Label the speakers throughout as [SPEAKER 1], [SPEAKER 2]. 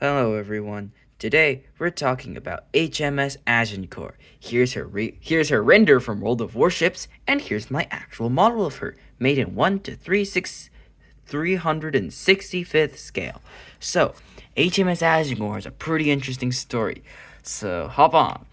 [SPEAKER 1] Hello everyone. Today we're talking about HMS Agincourt. Here's her render from World of Warships, and here's my actual model of her, made in 1 to 365th scale. So, HMS Agincourt is a pretty interesting story. So, hop on.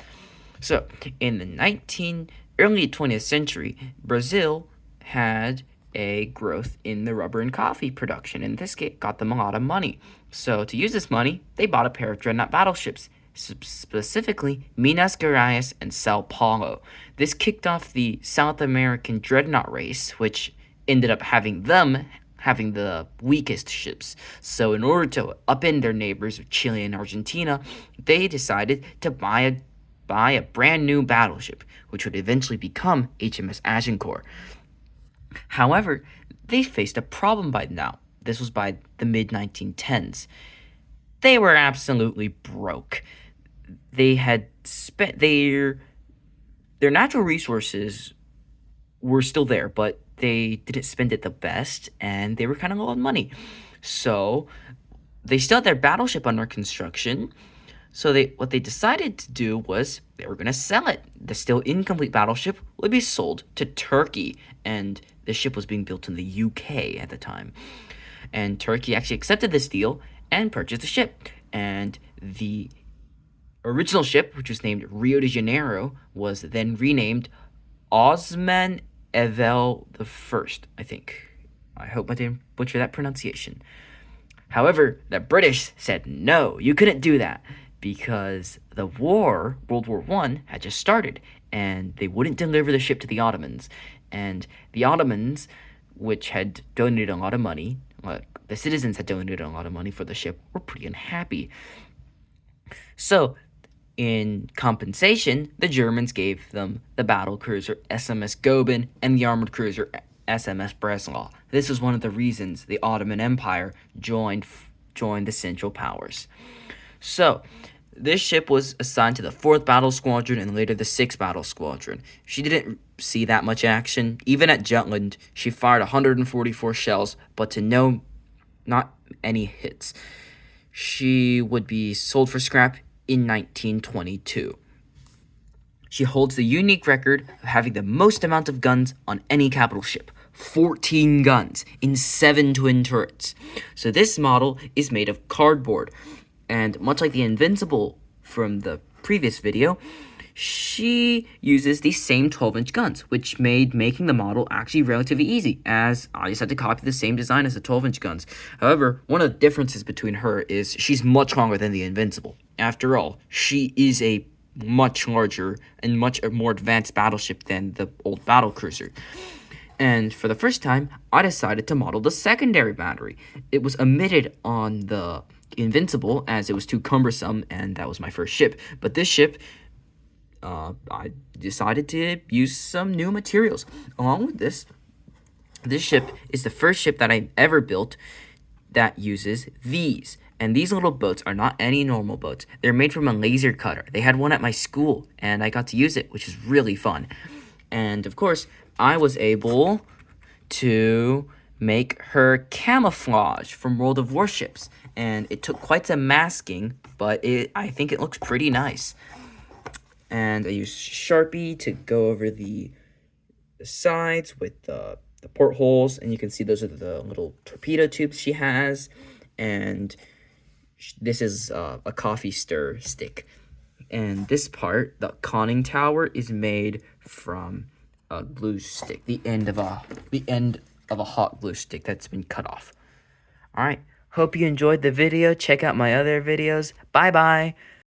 [SPEAKER 1] So, in the early 20th century, Brazil had a growth in the rubber and coffee production, and this got them a lot of money. So to use this money, they bought a pair of dreadnought battleships, specifically Minas Gerais and Sao Paulo. This kicked off the South American dreadnought race, which ended up having the weakest ships. So in order to upend their neighbors of Chile and Argentina, they decided to buy a brand new battleship, which would eventually become HMS Agincourt. However, they faced a problem by now. This was by the mid-1910s. They were absolutely broke. They had spent their natural resources were still there, but they didn't spend it the best, and they were kind of low on money. So they still had their battleship under construction. So what they decided to do was they were going to sell it. The still incomplete battleship would be sold to Turkey, and the ship was being built in the UK at the time. And Turkey actually accepted this deal and purchased the ship. And the original ship, which was named Rio de Janeiro, was then renamed Osman Evel I, I think. I hope I didn't butcher that pronunciation. However, the British said no, you couldn't do that, because the war, World War I, had just started, and they wouldn't deliver the ship to the Ottomans. And the Ottomans, which had donated a lot of money, the citizens had donated a lot of money for the ship, were pretty unhappy. So, in compensation, the Germans gave them the battle cruiser SMS Goeben and the armored cruiser SMS Breslau. This was one of the reasons the Ottoman Empire joined the Central Powers. So, this ship was assigned to the 4th Battle Squadron and later the 6th Battle Squadron. She didn't see that much action. Even at Jutland, she fired 144 shells, but to not any hits. She would be sold for scrap in 1922. She holds the unique record of having the most amount of guns on any capital ship. 14 guns in 7 twin turrets. So this model is made of cardboard. And much like the Invincible from the previous video, she uses these same 12-inch guns, which made making the model actually relatively easy, as I just had to copy the same design as the 12-inch guns. However, one of the differences between her is she's much longer than the Invincible. After all, she is a much larger and much more advanced battleship than the old battlecruiser. And for the first time, I decided to model the secondary battery. It was omitted on the Invincible as it was too cumbersome, and that was my first ship. But this ship, I decided to use some new materials. Along with this ship is the first ship that I ever built that uses these. And these little boats are not any normal boats. They're made from a laser cutter. They had one at my school, and I got to use it, which is really fun. And of course, I was able to make her camouflage from World of Warships. And it took quite some masking, but I think it looks pretty nice. And I used Sharpie to go over the sides with the portholes, and you can see those are the little torpedo tubes she has. And this is a coffee stir stick. And this part, the conning tower, is made from a glue stick, the end of a hot glue stick that's been cut off. All right. Hope you enjoyed the video. Check out my other videos. Bye-bye.